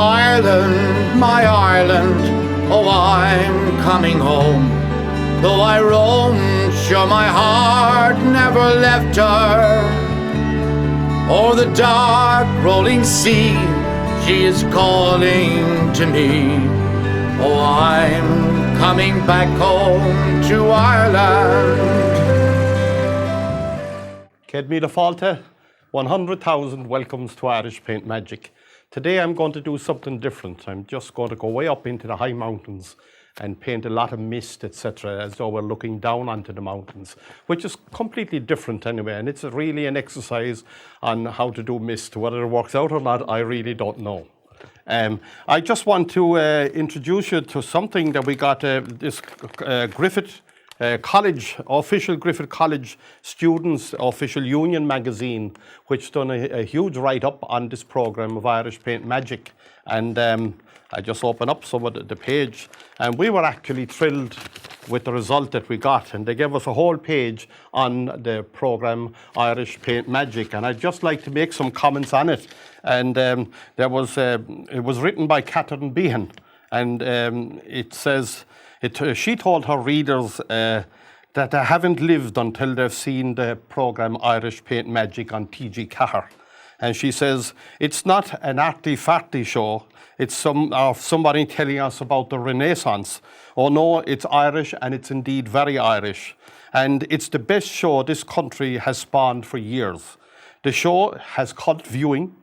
Ireland, my Ireland, oh, I'm coming home. Though I roam, sure my heart never left her. O'er the dark rolling sea, she is calling to me. Oh, I'm coming back home to Ireland. Kedmi the Falta, 100,000 welcomes to Irish Paint Magic. Today I'm going to do something different. I'm just going to go way up into the high mountains and paint a lot of mist, etc., as though we're looking down onto the mountains, which is completely different anyway, and it's really an exercise on how to do mist. Whether it works out or not, I really don't know. I just want to introduce you to something that we got, this Griffith College, official Griffith College Students Official Union magazine, which done a huge write-up on this program of Irish Paint Magic. And I just opened up some of the page, and we were actually thrilled with the result that we got. And they gave us a whole page on the program Irish Paint Magic, and I'd just like to make some comments on it. And it was written by Catherine Behan, and it says, she told her readers that they haven't lived until they've seen the program Irish Paint Magic on TG Cahir. And she says, it's not an arty-farty show, it's somebody telling us about the Renaissance. Oh no, it's Irish, and it's indeed very Irish. And it's the best show this country has spawned for years. The show has cult viewing,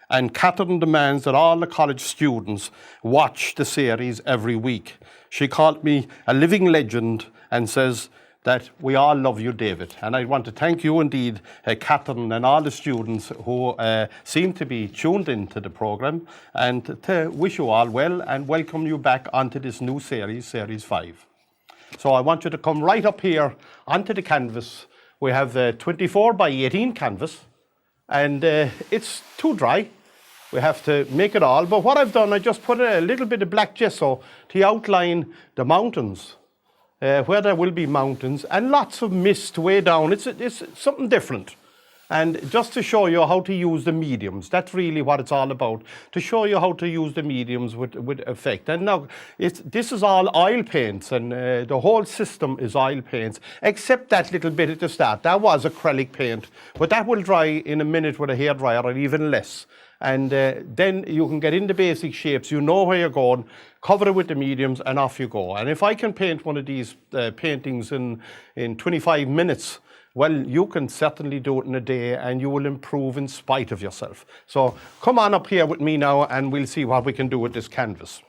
and Catherine demands that all the college students watch the series every week. She called me a living legend and says that we all love you, David. And I want to thank you indeed, Catherine, and all the students who seem to be tuned into the program, and to wish you all well and welcome you back onto this new series, Series 5. So I want you to come right up here onto the canvas. We have a 24 by 18 canvas, and it's too dry. We have to make it all, but what I've done, I just put a little bit of black gesso to outline the mountains, where there will be mountains, and lots of mist way down. It's something different. And just to show you how to use the mediums, that's really what it's all about, to show you how to use the mediums with effect. And now, this is all oil paints, and the whole system is oil paints, except that little bit at the start. That was acrylic paint, but that will dry in a minute with a hairdryer, or even less. And then you can get into basic shapes, you know where you're going, cover it with the mediums, and off you go. And if I can paint one of these paintings in 25 minutes, well, you can certainly do it in a day, and you will improve in spite of yourself. So come on up here with me now, and we'll see what we can do with this canvas.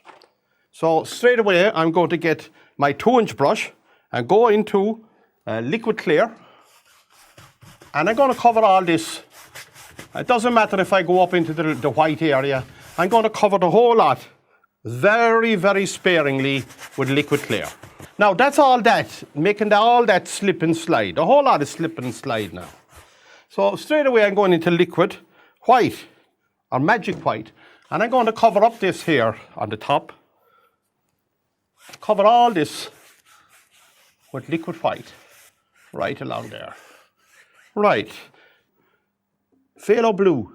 So straight away, I'm going to get my 2-inch brush and go into liquid clear, and I'm going to cover all this. It doesn't matter if I go up into the white area. I'm going to cover the whole lot very, very sparingly with liquid clear. Now that's all that, making all that slip and slide. The whole lot is slip and slide now. So straight away I'm going into liquid white, or magic white, and I'm going to cover up this here on the top. Cover all this with liquid white, right along there. Right. Phthalo blue.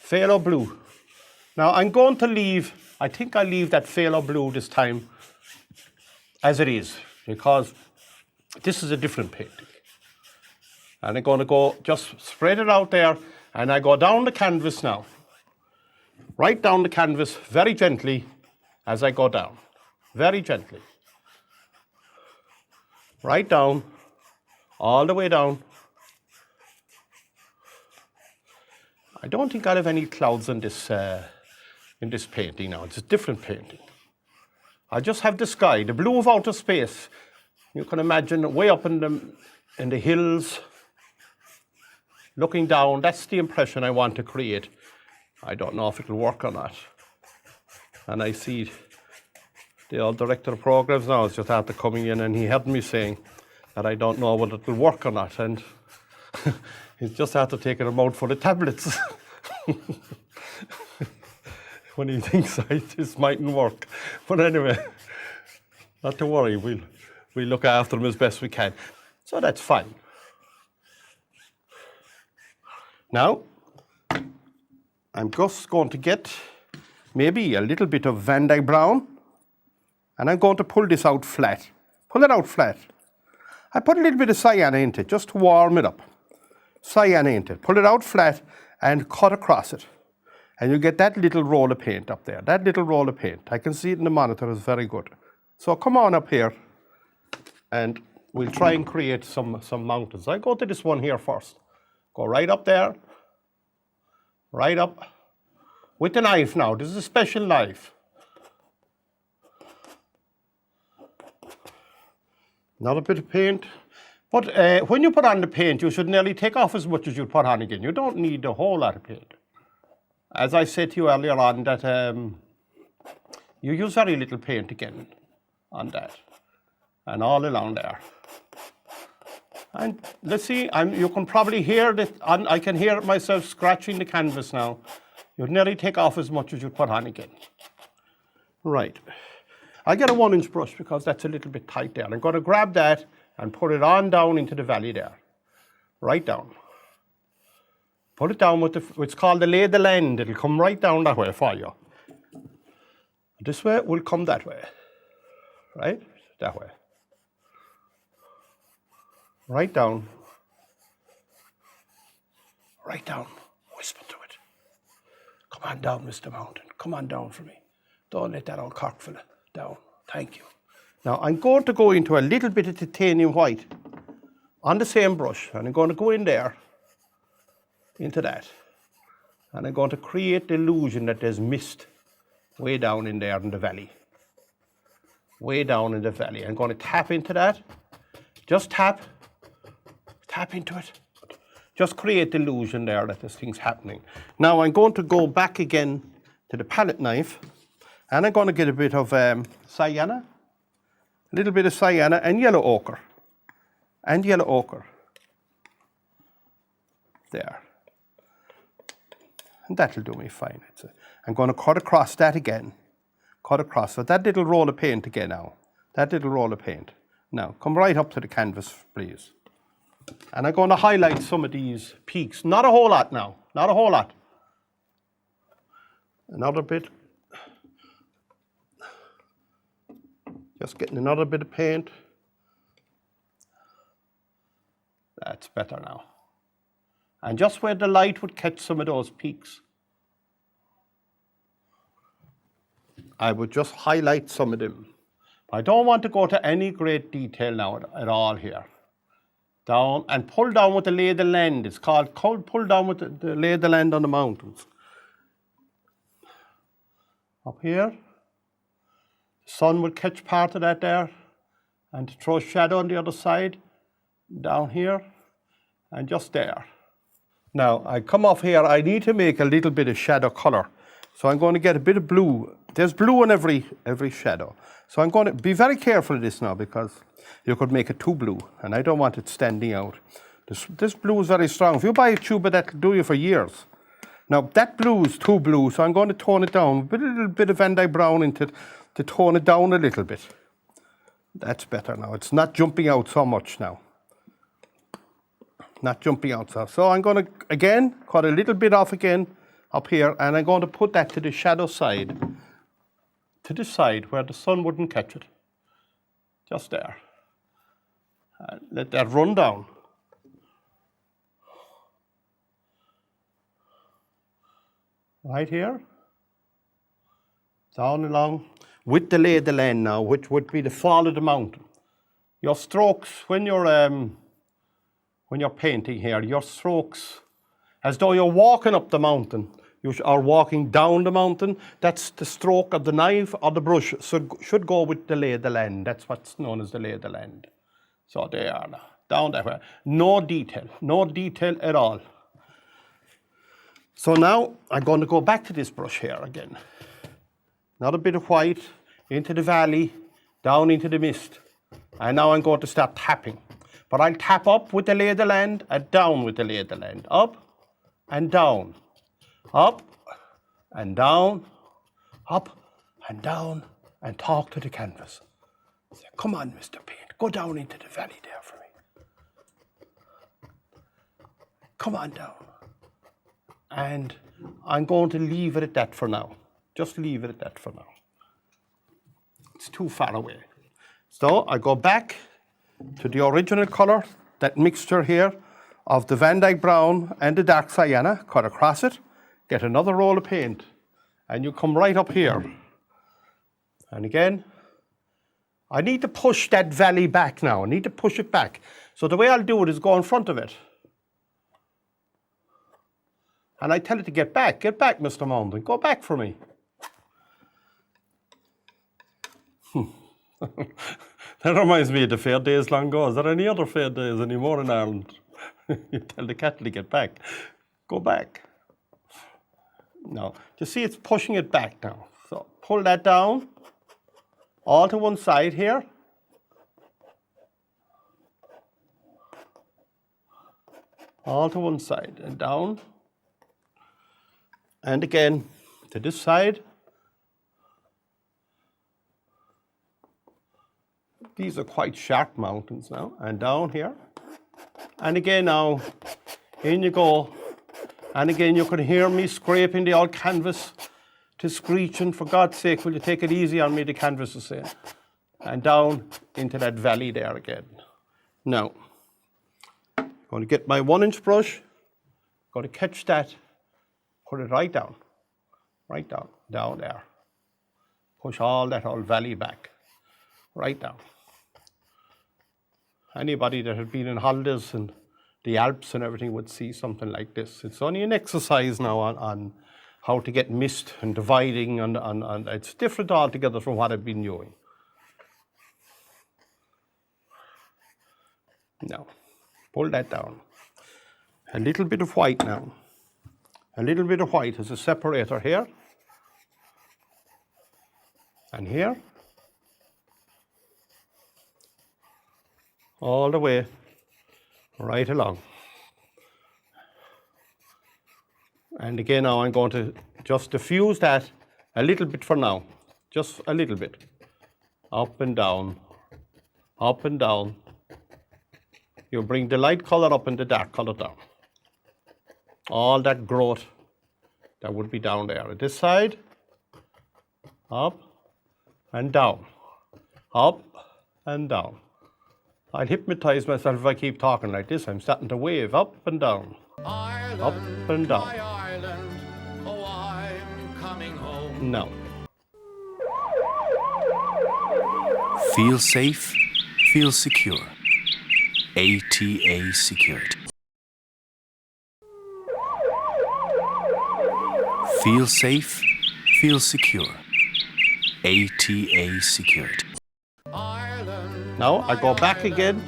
Phthalo blue. Now I'm going to leave, I think I'll leave that phthalo blue this time as it is, because this is a different painting. And I'm going to go, just spread it out there, and I go down the canvas now. Right down the canvas, very gently, as I go down. Very gently. Right down, all the way down. I don't think I'll have any clouds in this painting now. It's a different painting. I just have the sky, the blue of outer space. You can imagine way up in the hills, looking down. That's the impression I want to create. I don't know if it'll work or not. And I see the old director of programs now is just after coming in, and he heard me saying that I don't know whether it'll work or not. And he's just after taking a mouthful of tablets when he thinks this mightn't work. But anyway, not to worry, we'll look after him as best we can. So that's fine. Now, I'm just going to get maybe a little bit of Van Dyke Brown, and I'm going to pull this out flat. Pull it out flat. I put a little bit of cyan into it just to warm it up. Cyan into it. Pull it out flat and cut across it. And you get that little roll of paint up there. That little roll of paint. I can see it in the monitor. It's very good. So come on up here and we'll try and create some mountains. I go to this one here first. Go right up there. Right up. With the knife now. This is a special knife. Another bit of paint. But when you put on the paint, you should nearly take off as much as you put on again. You don't need a whole lot of paint. As I said to you earlier on, that you use very little paint again on that. And all along there. And let's see, you can probably hear that. I can hear myself scratching the canvas now. You'd nearly take off as much as you put on again. Right. I get a 1-inch brush because that's a little bit tight there. I'm going to grab that and put it on down into the valley there. Right down. Put it down with it's called the lay the land. It'll come right down that way for you. This way will come that way. Right? That way. Right down. Right down. Whisper to it. Come on down, Mr. Mountain. Come on down for me. Don't let that old cock fella down. Thank you. Now I'm going to go into a little bit of titanium white on the same brush, and I'm going to go in there, into that, and I'm going to create the illusion that there's mist way down in there in the valley. Way down in the valley. I'm going to tap into that. Just tap into it. Just create the illusion there that this thing's happening. Now I'm going to go back again to the palette knife, and I'm going to get a bit of sienna, a little bit of sienna and yellow ochre. And yellow ochre. There. And that'll do me fine. I'm going to cut across that again. Cut across. So that little roll of paint again now. That little roll of paint. Now, come right up to the canvas, please. And I'm going to highlight some of these peaks. Not a whole lot now. Not a whole lot. Another bit. Just getting another bit of paint. That's better now. And just where the light would catch some of those peaks, I would just highlight some of them. I don't want to go to any great detail now at all here. Down and pull down with the lay the land. It's called pull down with the lay the land on the mountains. Up here, the sun will catch part of that there, and to throw shadow on the other side, down here, and just there. Now, I come off here, I need to make a little bit of shadow color. So I'm going to get a bit of blue. There's blue in every shadow. So I'm going to be very careful of this now, because you could make it too blue, and I don't want it standing out. This blue is very strong. If you buy a tube of that, it'll do you for years. Now, that blue is too blue, so I'm going to tone it down. Put a little bit of Van Dyke Brown into it to tone it down a little bit. That's better now. It's not jumping out so much now. Not jumping out so I'm going to, again, cut a little bit off again up here, and I'm going to put that to the shadow side, to the side where the sun wouldn't catch it. Just there. Let that run down. Right here. Down along with the lay of the land now, which would be the fall of the mountain. Your strokes, when you're painting here, your strokes, as though you're walking up the mountain, you are walking down the mountain, that's the stroke of the knife or the brush should go with the lay of the land. That's what's known as the lay of the land. So they are now, down that way. No detail at all. So now I'm going to go back to this brush here again. Another bit of white into the valley, down into the mist. And now I'm going to start tapping. But I'll tap up with the lay of the land and down with the lay of the land. Up and down. Up and down. Up and down. And talk to the canvas. Say, come on, Mr. Paint. Go down into the valley there for me. Come on down. And I'm going to leave it at that for now. Just leave it at that for now. It's too far away. So I go back to the original color, that mixture here of the Van Dyke brown and the dark sienna, cut across it, get another roll of paint, and you come right up here. And again, I need to push that valley back now. I need to push it back. So the way I'll do it is go in front of it. And I tell it to get back, Mr. Mountain, go back for me. That reminds me of the fair days long ago. Is there any other fair days anymore in Ireland? You tell the cattle to get back. Go back. No, you see it's pushing it back now. So pull that down, all to one side here. All to one side and down. And again to this side. These are quite sharp mountains now. And down here. And again now, in you go. And again, you can hear me scraping the old canvas to screeching. For God's sake, will you take it easy on me, the canvas is saying. And down into that valley there again. Now, I'm going to get my 1-inch brush, going to catch that, put it right down, down there. Push all that old valley back, right down. Anybody that had been in holidays and the Alps and everything would see something like this. It's only an exercise now on how to get mist and dividing, and it's different altogether from what I've been doing. Now, pull that down. A little bit of white now. A little bit of white as a separator here. And here. All the way right along. And again now I'm going to just diffuse that a little bit for now. Just a little bit. Up and down. Up and down. You bring the light color up and the dark color down. All that growth that would be down there. At this side, up and down. Up and down. I'll hypnotize myself if I keep talking like this. I'm starting to wave up and down. Ireland, up and down. my Ireland, oh, I'm coming home. No. Feel safe, feel secure. ATA Security. Feel safe, feel secure. ATA Security. Now I go back again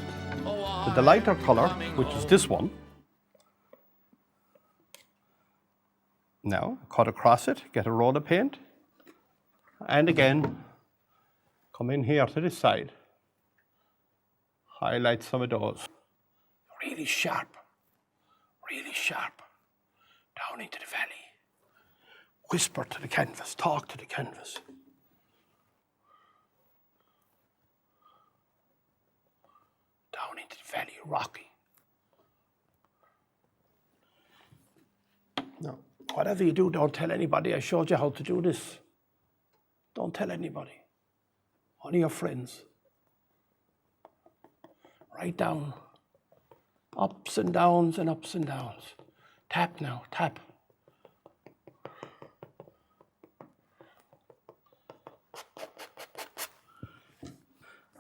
to the lighter color, which is this one. Now cut across it, get a roll of paint, and again come in here to this side. Highlight some of those. Really sharp, down into the valley. Whisper to the canvas, talk to the canvas. Down into the valley, rocky. Now, whatever you do, don't tell anybody. I showed you how to do this. Don't tell anybody. Only your friends. Right down. Ups and downs and ups and downs. Tap now, tap.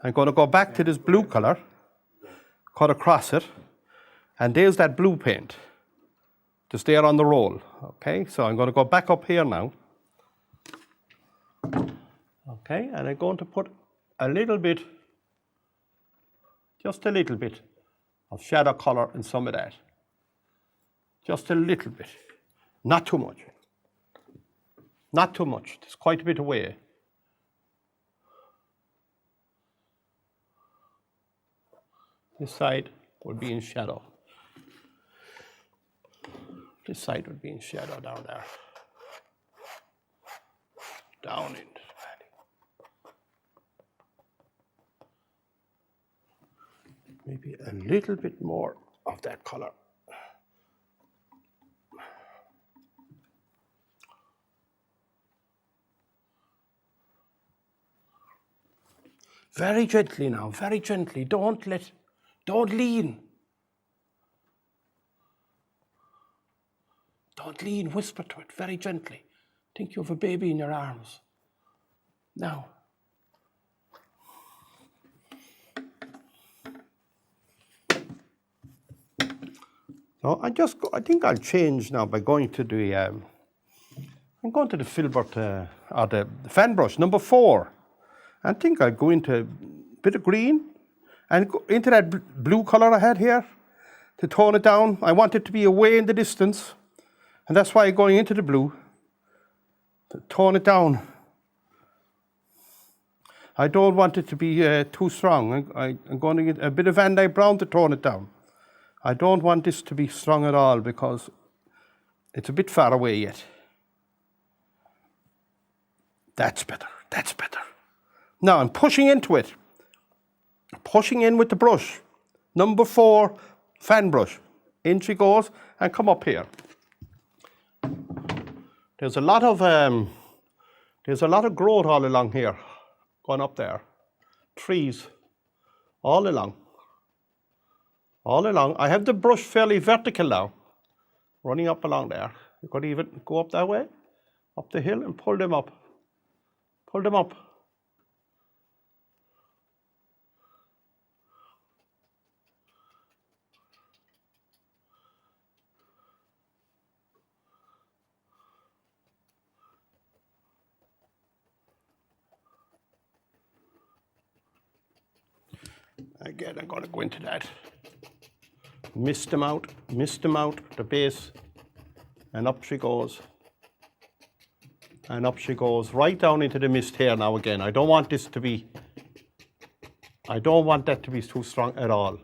I'm going to go back to this blue color, cut across it, and there's that blue paint just there on the roll. Okay, so I'm going to go back up here now. Okay, and I'm going to put a little bit, just a little bit of shadow color in some of that. Just a little bit, not too much. Not too much, there's quite a bit away. This side would be in shadow. This side would be in shadow down there. Down into the valley. Maybe a little bit more of that color. Very gently now, very gently. Don't lean. Don't lean, whisper to it very gently. Think you have a baby in your arms. Now. So I think I'll change now by going to the, I'm going to the filbert, or the fan brush, number 4. I think I'll go into a bit of green and go into that blue color I had here to tone it down. I want it to be away in the distance, and that's why I'm going into the blue to tone it down. I don't want it to be too strong. I'm going to get a bit of Van Dyke Brown to tone it down. I don't want this to be strong at all because it's a bit far away yet. That's better, that's better. Now I'm pushing into it. Pushing in with the brush. Number 4 fan brush. In she goes and come up here. There's a lot of growth all along here. Going up there. Trees all along. All along. I have the brush fairly vertical now. Running up along there. You could even go up that way. Up the hill and pull them up. Pull them up. Again, I'm going to go into that. Mist them out, the base, and up she goes. And up she goes, right down into the mist here now again. I don't want that to be too strong at all.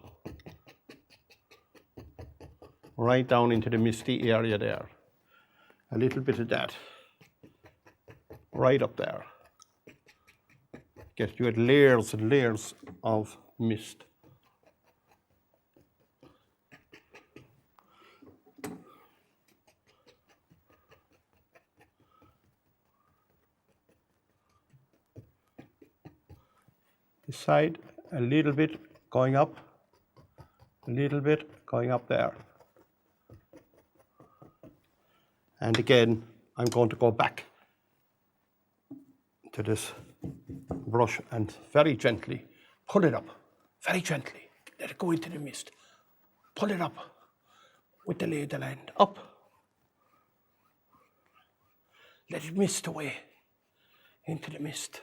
Right down into the misty area there. A little bit of that. Right up there. Get you at layers and layers of mist. This side, a little bit going up, a little bit going up there. And again, I'm going to go back to this brush and very gently pull it up, very gently. Let it go into the mist. Pull it up with the ladle end, up. Let it mist away into the mist.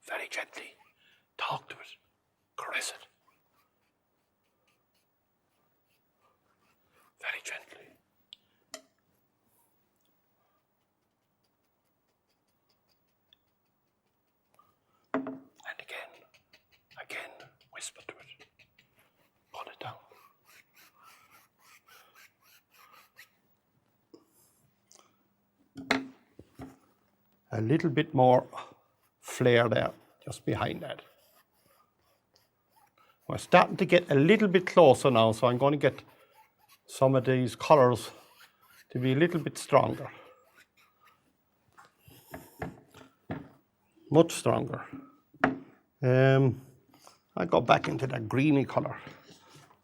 Very gently. Talk to it. Caress it. Very gently. And again, whisper to it. Pull it down. A little bit more flare there, just behind that. We're starting to get a little bit closer now, so I'm going to get some of these colors to be a little bit stronger. Much stronger. I go back into that greeny color.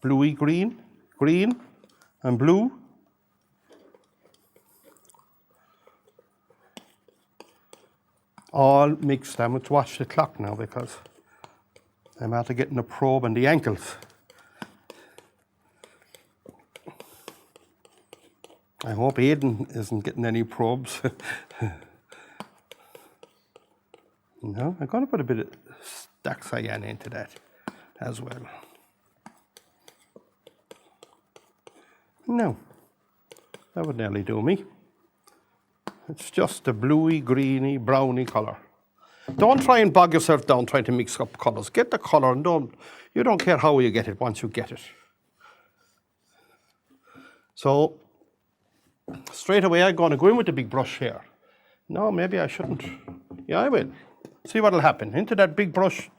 Bluey green, green and blue. All mixed. I'm going to watch the clock now because I'm after getting a probe on the ankles. I hope Aidan isn't getting any probes. No, I'm going to put a bit of stack cyan into that as well. No, that would nearly do me. It's just a bluey, greeny, browny color. Don't try and bog yourself down trying to mix up colors. Get the color and you don't care how you get it once you get it. So straight away I'm going to go in with the big brush here. No, maybe I shouldn't. Yeah, I will. See what will happen. Into that big brush,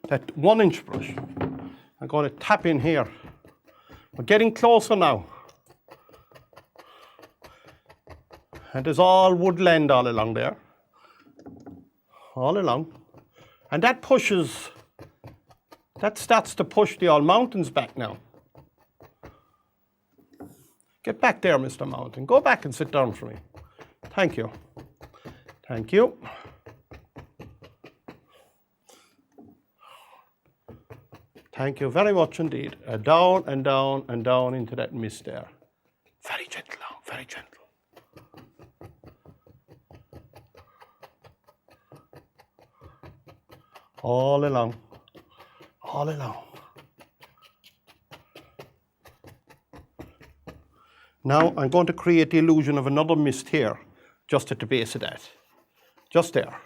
that 1-inch brush. I'm going to tap in here. We're getting closer now. And there's all woodland all along there. All along. And that pushes, that starts to push the old mountains back now. Get back there, Mr. Mountain. Go back and sit down for me. Thank you. Thank you. Thank you very much indeed. Down and down and down into that mist there. Very gentle now, very gentle. All along, all along. Now I'm going to create the illusion of another mist here, just at the base of that. Just there.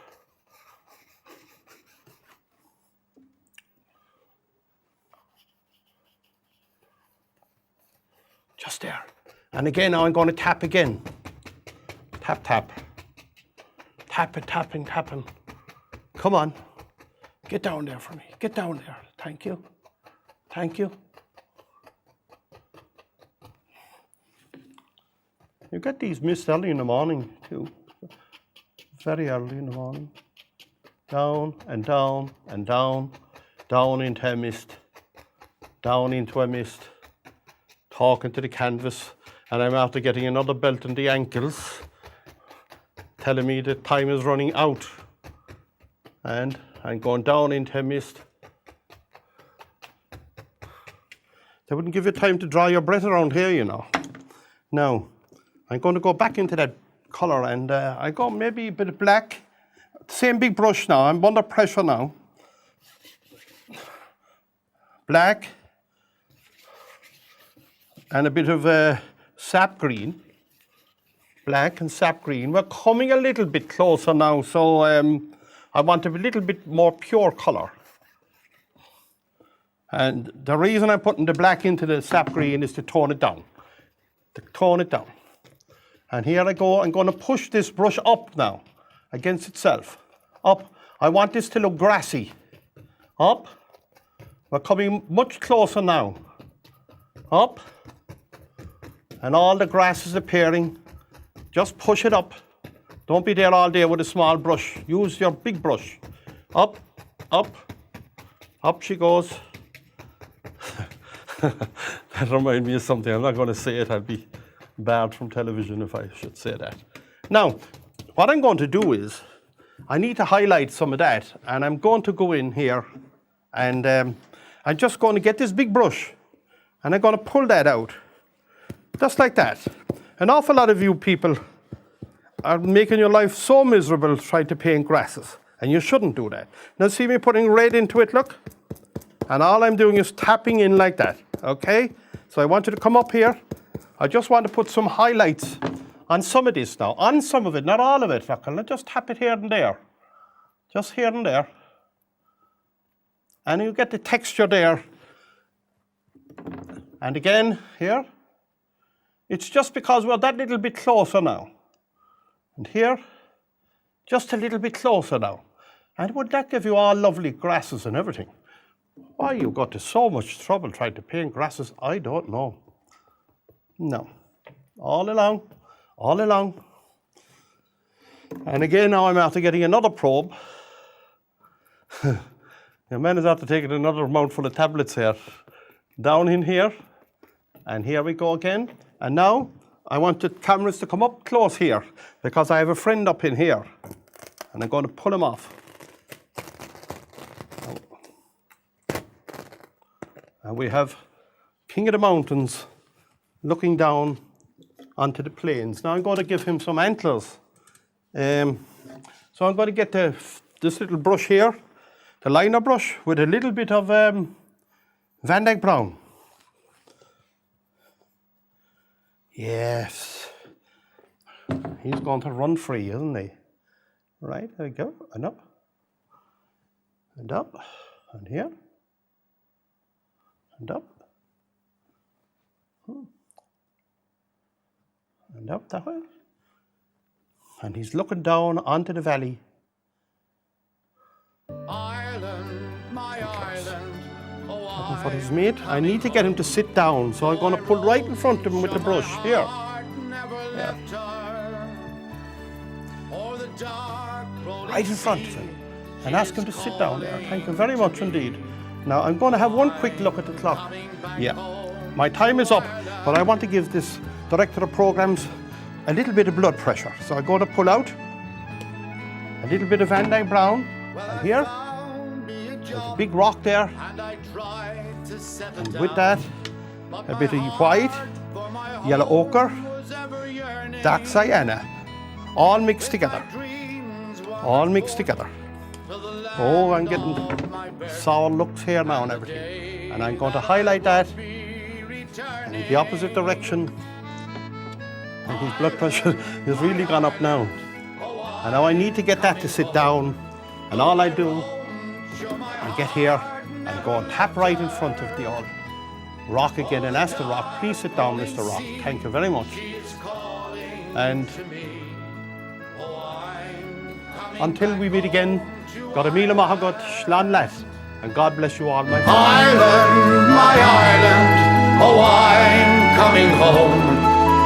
Just there. And again, now I'm going to tap again. Tap, tap. Tap it, tapping, tapping. Come on. Get down there for me. Get down there. Thank you. Thank you. You get these mists early in the morning too. Very early in the morning. Down and down and down. Down into a mist. Down into a mist. Talking to the canvas. And I'm after getting another belt in the ankles. Telling me that time is running out. And I'm going down into a mist. They wouldn't give you time to draw your breath around here, you know. Now, I'm going to go back into that colour and I go maybe a bit of black. Same big brush now, I'm under pressure now. Black. And a bit of sap green. Black and sap green. We're coming a little bit closer now, so I want a little bit more pure colour. And the reason I'm putting the black into the sap green is to tone it down. To tone it down. And here I go, I'm going to push this brush up now, against itself. Up. I want this to look grassy. Up. We're coming much closer now. Up. And all the grass is appearing. Just push it up. Don't be there all day with a small brush. Use your big brush. Up, up, up she goes. That reminds me of something. I'm not going to say it. I'll be barred from television if I should say that. Now, what I'm going to do is, I need to highlight some of that. And I'm going to go in here and I'm just going to get this big brush. And I'm going to pull that out. Just like that. An awful lot of you people are making your life so miserable trying to paint grasses. And you shouldn't do that. Now see me putting red into it, look? And all I'm doing is tapping in like that, okay? So I want you to come up here. I just want to put some highlights on some of this now. On some of it, not all of it. Look, and let's just tap it here and there. Just here and there. And you get the texture there. And again, here. It's just because we're that little bit closer now. And here, just a little bit closer now. And would that give you all lovely grasses and everything? Why you got to so much trouble trying to paint grasses, I don't know. No. All along, all along. And again, now I'm after getting another probe. Your man is after taking another mouthful of tablets here. Down in here. And here we go again. And now, I want the cameras to come up close here, because I have a friend up in here. And I'm going to pull him off. And we have King of the Mountains looking down onto the plains. Now I'm going to give him some antlers. So I'm going to get this little brush here, the liner brush, with a little bit of Van Dyke Brown. Yes. He's going to run free, isn't he? Right, there we go. And up. And up. And here. And up. And up that way. And he's looking down onto the valley. Ireland, my Ireland. Oh, Looking for his mate. I need to get him to sit down, so I'm going to pull right in front of him with the brush. Here. Yeah. Right in front of him. and ask him to sit down there. Thank you very much indeed. Now I'm going to have one quick look at the clock. Yeah, my time is up, but I want to give this director of programs a little bit of blood pressure. So I'm going to pull out a little bit of Van Dyke Brown, and here, there's a big rock there, and with that, a bit of white, yellow ochre, dark sienna, all mixed together. All mixed together. Oh, I'm getting sour looks here now and everything. And I'm going to highlight that in the opposite direction. And his blood pressure has really gone up now. And now I need to get that to sit down. And all I do, I get here and go and tap right in front of the old rock again and ask the rock, please sit down, Mr. Rock. Thank you very much. And until we meet again, God Amila Mahagot, Shlan Lat, and God bless you all, my friends. My island, oh, I'm coming home.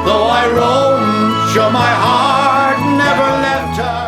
Though I roam, sure my heart never left her.